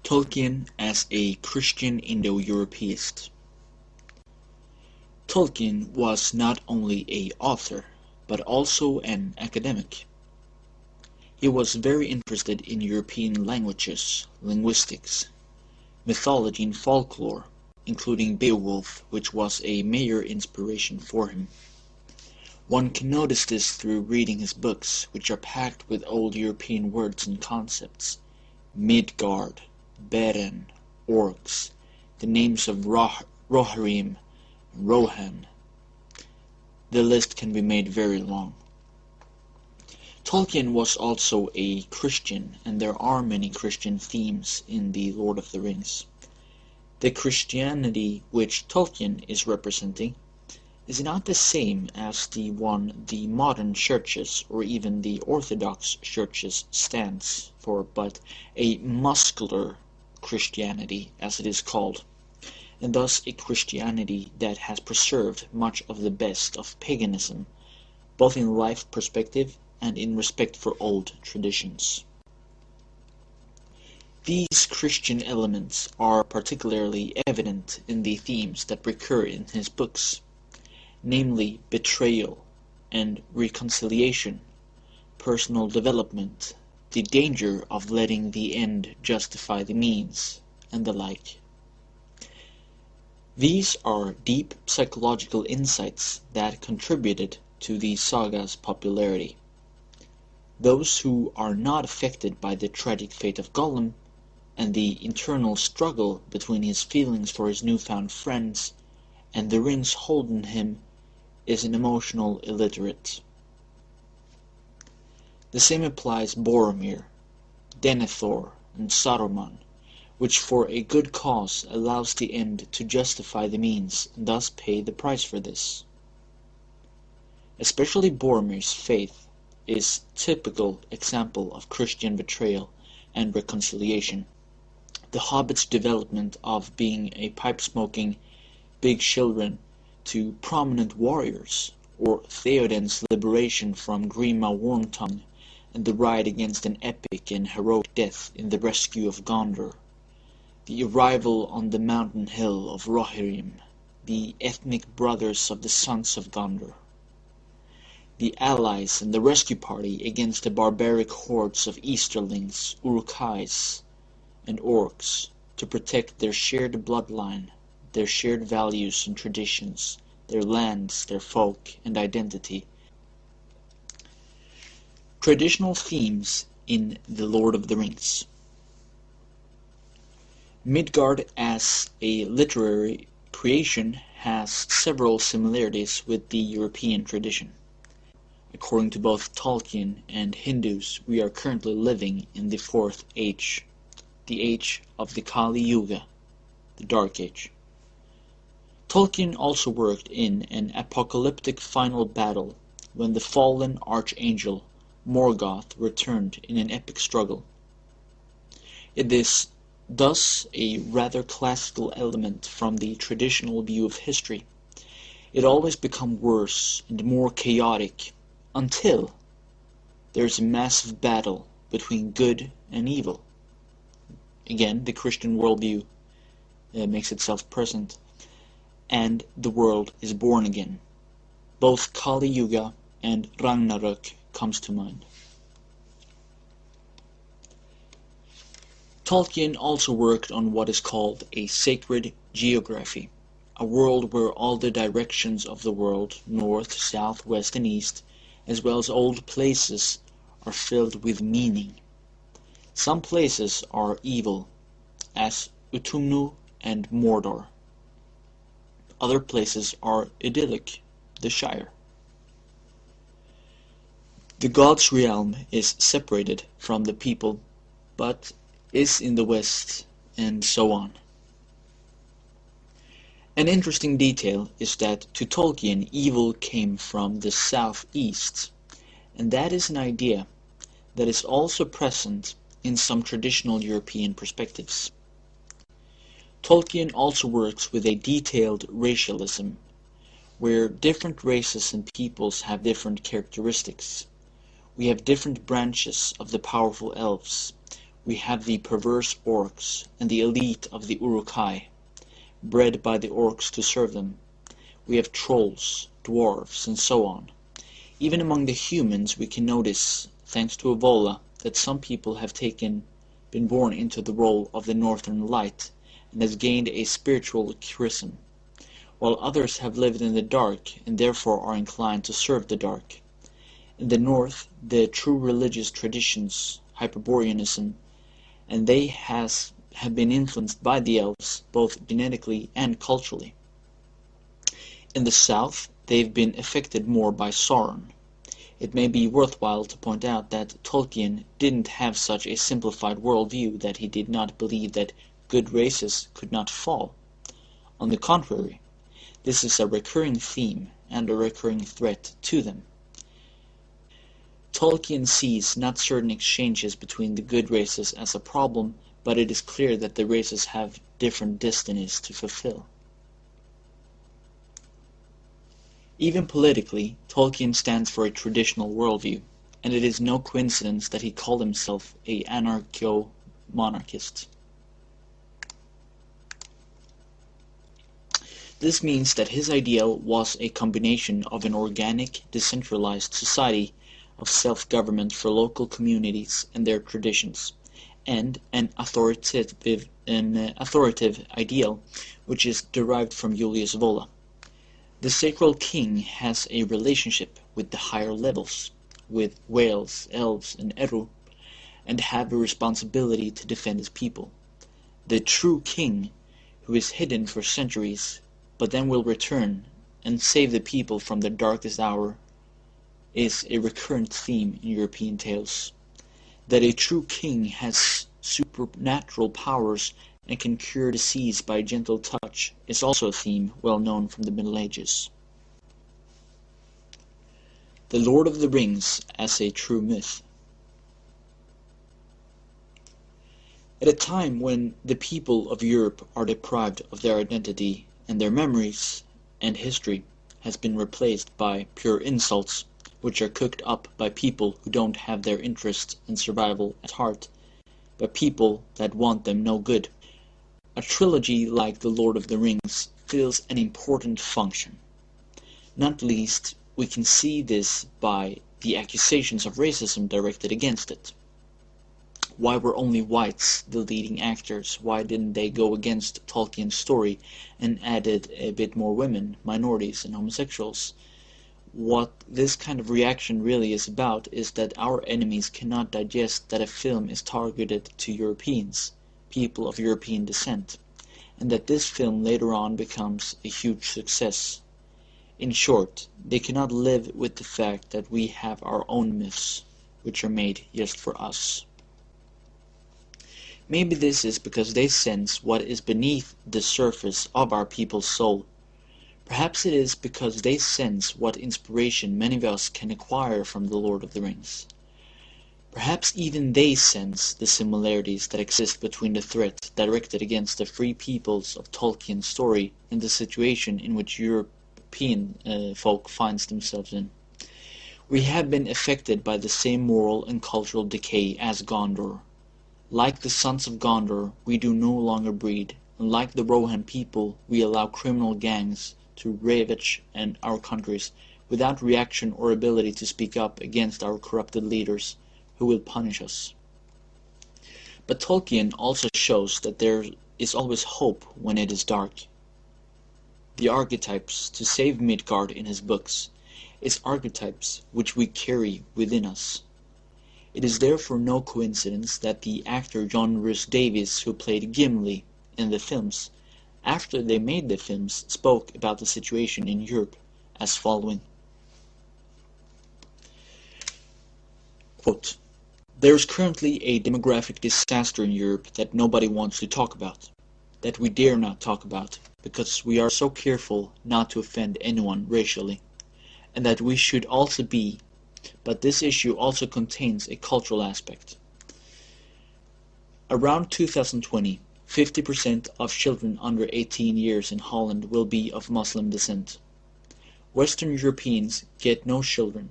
Tolkien as a Christian Indo-Europeist. Tolkien was not only an author, but also an academic. He was very interested in European languages, linguistics, mythology and folklore, including Beowulf, which was a major inspiration for him. One can notice this through reading his books, which are packed with old European words and concepts. Midgard, Beren, orcs, the names of Rohirrim, and Rohan. The list can be made very long. Tolkien was also a Christian, and there are many Christian themes in The Lord of the Rings. The Christianity which Tolkien is representing is not the same as the one the modern churches or even the Orthodox churches stands for, but a muscular Christianity, as it is called, and thus a Christianity that has preserved much of the best of paganism, both in life perspective and in respect for old traditions. These Christian elements are particularly evident in the themes that recur in his books, namely betrayal and reconciliation, personal development, the danger of letting the end justify the means, and the like. These are deep psychological insights that contributed to the saga's popularity. Those who are not affected by the tragic fate of Gollum and the internal struggle between his feelings for his newfound friends and the rings holding him is an emotional illiterate. The same applies Boromir, Denethor, and Saruman, which for a good cause allows the end to justify the means and thus pay the price for this. Especially Boromir's faith is typical example of Christian betrayal and reconciliation. The hobbit's development of being a pipe-smoking big children to prominent warriors, or Theoden's liberation from Grima Wormtongue and the ride against an epic and heroic death in the rescue of Gondor, the arrival on the mountain hill of Rohirrim, the ethnic brothers of the sons of Gondor, the allies and the rescue party against the barbaric hordes of Easterlings, Uruk-hais, and orcs to protect their shared bloodline, their shared values and traditions, their lands, their folk, and identity. Traditional themes in The Lord of the Rings. Midgard as a literary creation has several similarities with the European tradition. According to both Tolkien and Hindus, we are currently living in the Fourth Age, the age of the Kali Yuga, the Dark Age. Tolkien also worked in an apocalyptic final battle when the fallen archangel Morgoth returned in an epic struggle. It is thus a rather classical element from the traditional view of history. It always becomes worse and more chaotic until there is a massive battle between good and evil. Again, the Christian worldview makes itself present, and the world is born again. Both Kali Yuga and Ragnarök comes to mind. Tolkien also worked on what is called a sacred geography, a world where all the directions of the world, north, south, west, and east, as well as old places, are filled with meaning. Some places are evil, as Utumnu and Mordor. Other places are idyllic, the Shire. The gods' realm is separated from the people, but is in the west, and so on. An interesting detail is that to Tolkien evil came from the southeast, and that is an idea that is also present in some traditional European perspectives. Tolkien also works with a detailed racialism, where different races and peoples have different characteristics. We have different branches of the powerful elves, We have the perverse orcs and the elite of the Uruk-hai, bred by the orcs to serve them. We have trolls, dwarves, and so on. Even among the humans we can notice, thanks to Evola, that some people have been born into the role of the Northern Light and has gained a spiritual chrism, while others have lived in the dark and therefore are inclined to serve the dark. In the North, the true religious traditions, Hyperboreanism, and they have been influenced by the elves, both genetically and culturally. In the South, they've been affected more by Sauron. It may be worthwhile to point out that Tolkien didn't have such a simplified worldview that he did not believe that good races could not fall. On the contrary, this is a recurring theme and a recurring threat to them. Tolkien sees not certain exchanges between the good races as a problem, but it is clear that the races have different destinies to fulfill. Even politically, Tolkien stands for a traditional worldview, and it is no coincidence that he called himself an anarcho-monarchist. This means that his ideal was a combination of an organic, decentralized society of self-government for local communities and their traditions, and an authoritative ideal which is derived from Julius Vola. The sacred king has a relationship with the higher levels, with whales, elves, and Eru, and have a responsibility to defend his people. The true king, who is hidden for centuries, but then will return and save the people from the darkest hour, is a recurrent theme in European tales. That a true king has supernatural powers and can cure disease by a gentle touch is also a theme well known from the Middle Ages. The Lord of the Rings as a true myth. At a time when the people of Europe are deprived of their identity and their memories, and history has been replaced by pure insults, which are cooked up by people who don't have their interests and survival at heart, but people that want them no good. A trilogy like The Lord of the Rings fills an important function. Not least, we can see this by the accusations of racism directed against it. Why were only whites the leading actors? Why didn't they go against Tolkien's story and added a bit more women, minorities, and homosexuals? What this kind of reaction really is about is that our enemies cannot digest that a film is targeted to Europeans, people of European descent, and that this film later on becomes a huge success. In short, they cannot live with the fact that we have our own myths, which are made just for us. Maybe this is because they sense what is beneath the surface of our people's soul. Perhaps it is because they sense what inspiration many of us can acquire from The Lord of the Rings. Perhaps even they sense the similarities that exist between the threat directed against the free peoples of Tolkien's story and the situation in which European folk finds themselves in. We have been affected by the same moral and cultural decay as Gondor. Like the sons of Gondor, we do no longer breed, and like the Rohan people, we allow criminal gangs to ravage our countries without reaction or ability to speak up against our corrupted leaders who will punish us. But Tolkien also shows that there is always hope when it is dark. The archetypes to save Midgard in his books is archetypes which we carry within us. It is therefore no coincidence that the actor John Rhys Davies, who played Gimli in the films, after they made the films, spoke about the situation in Europe as following. Quote, "There is currently a demographic disaster in Europe that nobody wants to talk about, that we dare not talk about, because we are so careful not to offend anyone racially, and that we should also be, but this issue also contains a cultural aspect. Around 2020, 50% of children under 18 years in Holland will be of Muslim descent. Western Europeans get no children.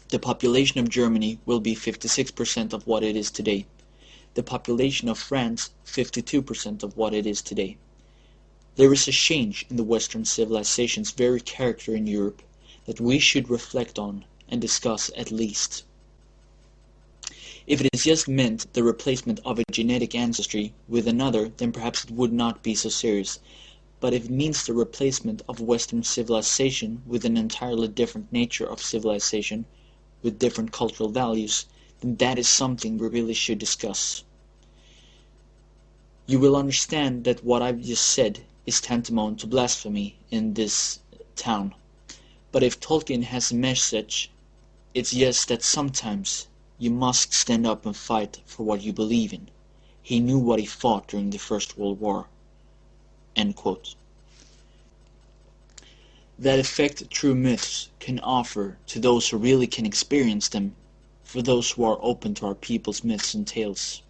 The population of Germany will be 56% of what it is today. the population of France 52% of what it is today. There is a change in the Western civilization's very character in Europe that we should reflect on and discuss at least. If it is just meant the replacement of a genetic ancestry with another, then perhaps it would not be so serious. But if it means the replacement of Western civilization with an entirely different nature of civilization, with different cultural values, then that is something we really should discuss. You will understand that what I've just said is tantamount to blasphemy in this town. But if Tolkien has a message, it's just that sometimes you must stand up and fight for what you believe in. He knew what he fought during the First World War." End quote. That effect true myths can offer to those who really can experience them, for those who are open to our people's myths and tales.